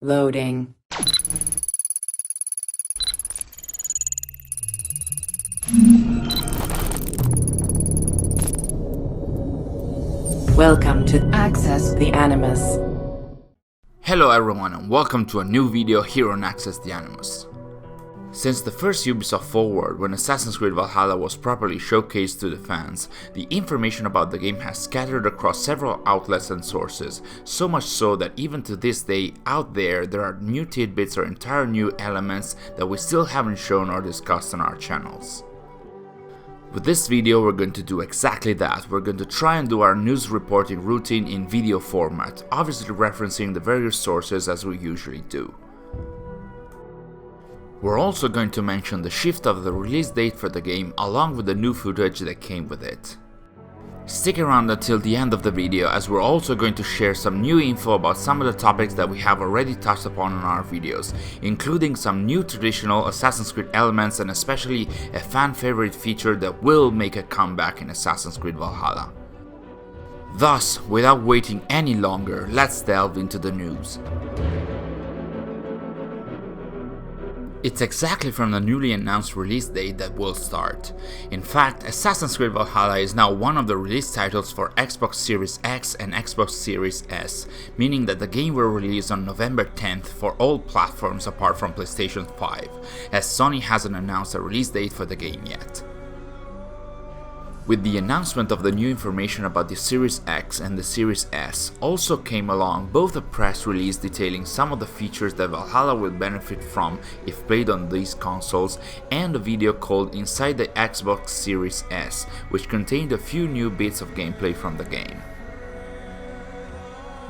Loading. Welcome to Access the Animus. Hello everyone and welcome to a new video here on Access the Animus. Since the first Ubisoft forward when Assassin's Creed Valhalla was properly showcased to the fans, the information about the game has scattered across several outlets and sources, so much so that even to this day out there are new tidbits or entire new elements that we still haven't shown or discussed on our channels. With this video we're going to do exactly that. We're going to try and do our news reporting routine in video format, obviously referencing the various sources as we usually do. We're also going to mention the shift of the release date for the game along with the new footage that came with it. Stick around until the end of the video as we're also going to share some new info about some of the topics that we have already touched upon in our videos, including some new traditional Assassin's Creed elements and especially a fan favorite feature that will make a comeback in Assassin's Creed Valhalla. Thus, without waiting any longer, let's delve into the news. It's exactly from the newly announced release date that we'll start. In fact, Assassin's Creed Valhalla is now one of the release titles for Xbox Series X and Xbox Series S, meaning that the game will release on November 10th for all platforms apart from PlayStation 5, as Sony hasn't announced a release date for the game yet. With the announcement of the new information about the Series X and the Series S, also came along both a press release detailing some of the features that Valhalla will benefit from if played on these consoles, and a video called Inside the Xbox Series S, which contained a few new bits of gameplay from the game.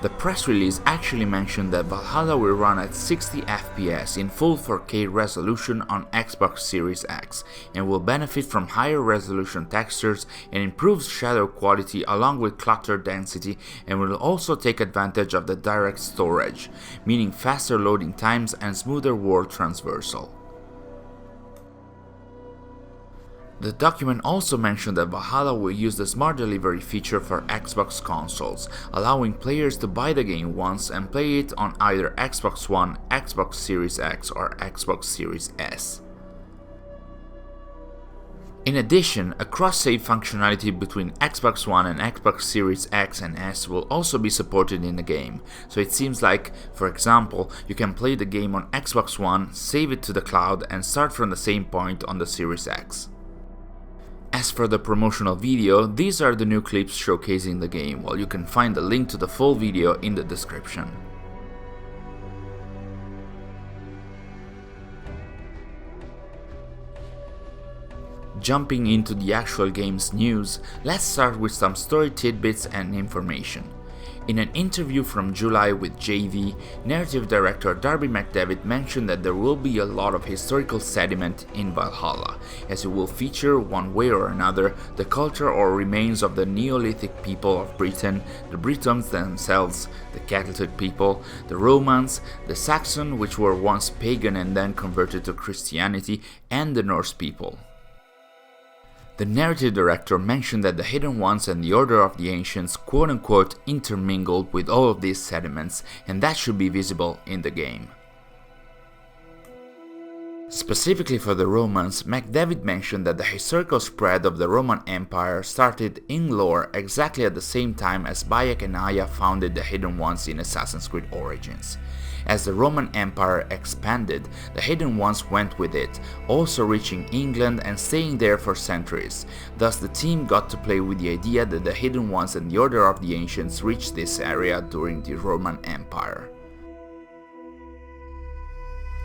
The press release actually mentioned that Valhalla will run at 60 FPS in full 4K resolution on Xbox Series X and will benefit from higher resolution textures and improved shadow quality along with clutter density, and will also take advantage of the direct storage, meaning faster loading times and smoother world transversal. The document also mentioned that Valhalla will use the Smart Delivery feature for Xbox consoles, allowing players to buy the game once and play it on either Xbox One, Xbox Series X or Xbox Series S. In addition, a cross-save functionality between Xbox One and Xbox Series X and S will also be supported in the game, so it seems like, for example, you can play the game on Xbox One, save it to the cloud and start from the same point on the Series X. As for the promotional video, these are the new clips showcasing the game, while you can find the link to the full video in the description. Jumping into the actual game's news, let's start with some story tidbits and information. In an interview from July with JV, narrative director Darby McDevitt mentioned that there will be a lot of historical sediment in Valhalla, as it will feature, one way or another, the culture or remains of the Neolithic people of Britain, the Britons themselves, the Celtic people, the Romans, the Saxon, which were once pagan and then converted to Christianity, and the Norse people. The narrative director mentioned that the Hidden Ones and the Order of the Ancients quote-unquote intermingled with all of these sediments, and that should be visible in the game. Specifically for the Romans, McDevitt mentioned that the historical spread of the Roman Empire started in lore exactly at the same time as Bayek and Aya founded the Hidden Ones in Assassin's Creed Origins. As the Roman Empire expanded, the Hidden Ones went with it, also reaching England and staying there for centuries. Thus the team got to play with the idea that the Hidden Ones and the Order of the Ancients reached this area during the Roman Empire.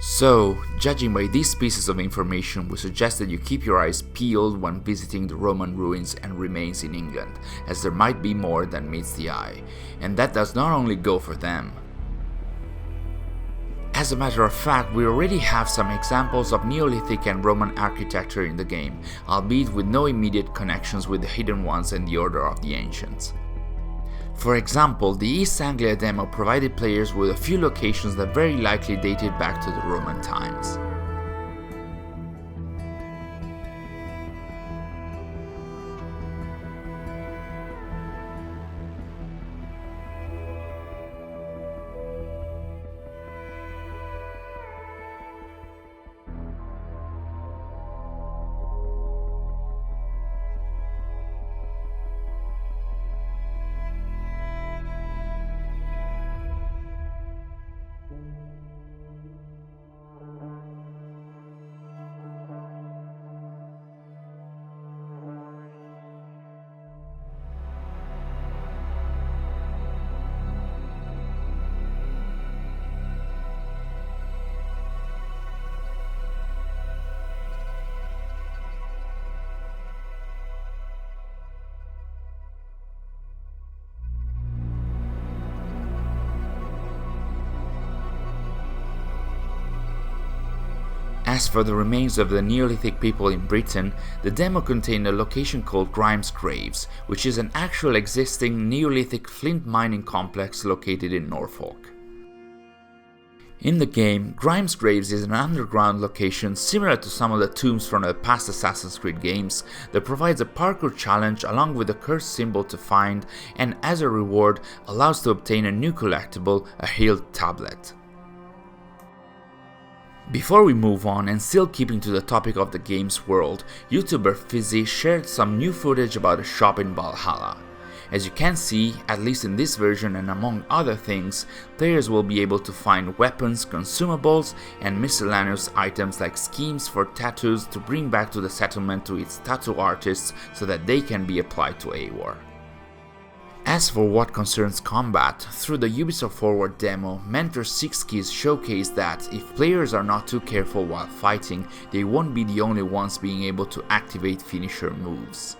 So, judging by these pieces of information, we suggest that you keep your eyes peeled when visiting the Roman ruins and remains in England, as there might be more than meets the eye, and that does not only go for them. As a matter of fact, we already have some examples of Neolithic and Roman architecture in the game, albeit with no immediate connections with the Hidden Ones and the Order of the Ancients. For example, the East Anglia demo provided players with a few locations that very likely dated back to the Roman times. As for the remains of the Neolithic people in Britain, the demo contained a location called Grime's Graves, which is an actual existing Neolithic flint mining complex located in Norfolk. In the game, Grime's Graves is an underground location similar to some of the tombs from the past Assassin's Creed games that provides a parkour challenge along with a cursed symbol to find, and as a reward allows to obtain a new collectible, a healed tablet. Before we move on, and still keeping to the topic of the game's world, YouTuber Fizzy shared some new footage about a shop in Valhalla. As you can see, at least in this version and among other things, players will be able to find weapons, consumables, and miscellaneous items like schemes for tattoos to bring back to the settlement to its tattoo artists so that they can be applied to AWAR. As for what concerns combat, through the Ubisoft Forward demo, Mentor 6 keys showcase that if players are not too careful while fighting, they won't be the only ones being able to activate finisher moves.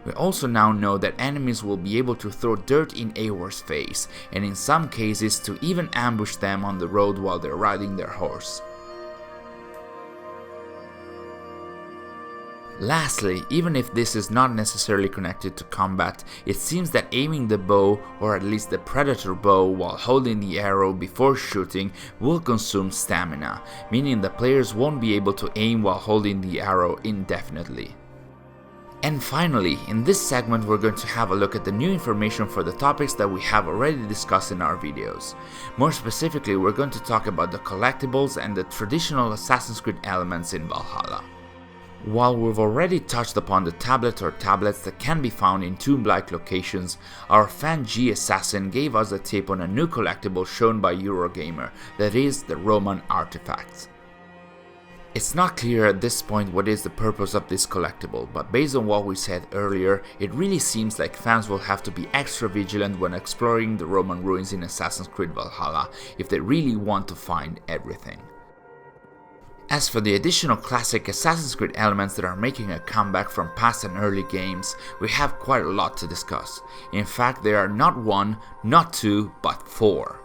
We also now know that enemies will be able to throw dirt in AWAR's face, and in some cases to even ambush them on the road while they're riding their horse. Lastly, even if this is not necessarily connected to combat, it seems that aiming the bow, or at least the predator bow, while holding the arrow before shooting will consume stamina, meaning the players won't be able to aim while holding the arrow indefinitely. And finally, in this segment we're going to have a look at the new information for the topics that we have already discussed in our videos. More specifically, we're going to talk about the collectibles and the traditional Assassin's Creed elements in Valhalla. While we've already touched upon the tablet or tablets that can be found in tomb-like locations, our fan G Assassin gave us a tip on a new collectible shown by Eurogamer, that is, the Roman artifacts. It's not clear at this point what is the purpose of this collectible, but based on what we said earlier, it really seems like fans will have to be extra vigilant when exploring the Roman ruins in Assassin's Creed Valhalla if they really want to find everything. As for the additional classic Assassin's Creed elements that are making a comeback from past and early games, we have quite a lot to discuss. In fact, there are not one, not two, but four.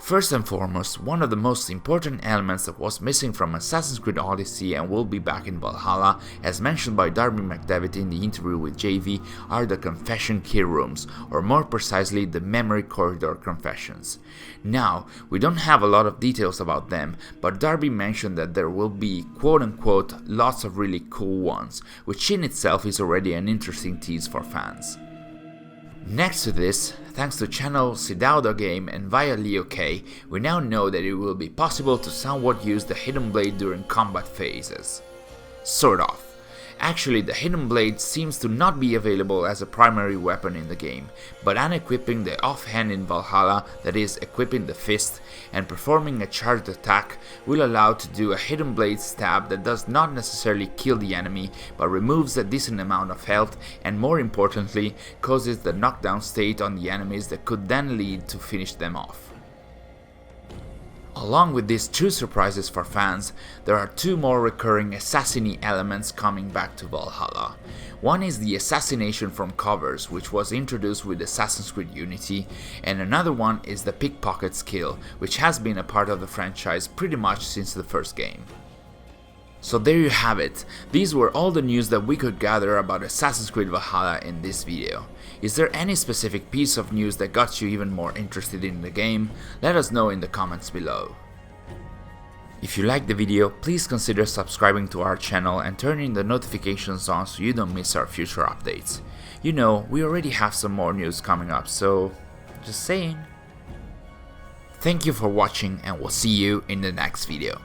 First and foremost, one of the most important elements that was missing from Assassin's Creed Odyssey and will be back in Valhalla, as mentioned by Darby McDevitt in the interview with JV, are the confession key rooms, or more precisely the memory corridor confessions. Now, we don't have a lot of details about them, but Darby mentioned that there will be quote-unquote lots of really cool ones, which in itself is already an interesting tease for fans. Next to this, thanks to channel Sidaudo Game and via Leo K, we now know that it will be possible to somewhat use the Hidden Blade during combat phases. Sort of. Actually, the Hidden Blade seems to not be available as a primary weapon in the game, but unequipping the offhand in Valhalla, that is, equipping the fist, and performing a charged attack will allow to do a Hidden Blade stab that does not necessarily kill the enemy, but removes a decent amount of health and, more importantly, causes the knockdown state on the enemies that could then lead to finish them off. Along with these two surprises for fans, there are two more recurring Assassini elements coming back to Valhalla. One is the Assassination from covers, which was introduced with Assassin's Creed Unity, and another one is the Pickpocket skill, which has been a part of the franchise pretty much since the first game. So there you have it, these were all the news that we could gather about Assassin's Creed Valhalla in this video. Is there any specific piece of news that got you even more interested in the game? Let us know in the comments below. If you liked the video, please consider subscribing to our channel and turning the notifications on so you don't miss our future updates. You know, we already have some more news coming up, so just saying. Thank you for watching and we'll see you in the next video.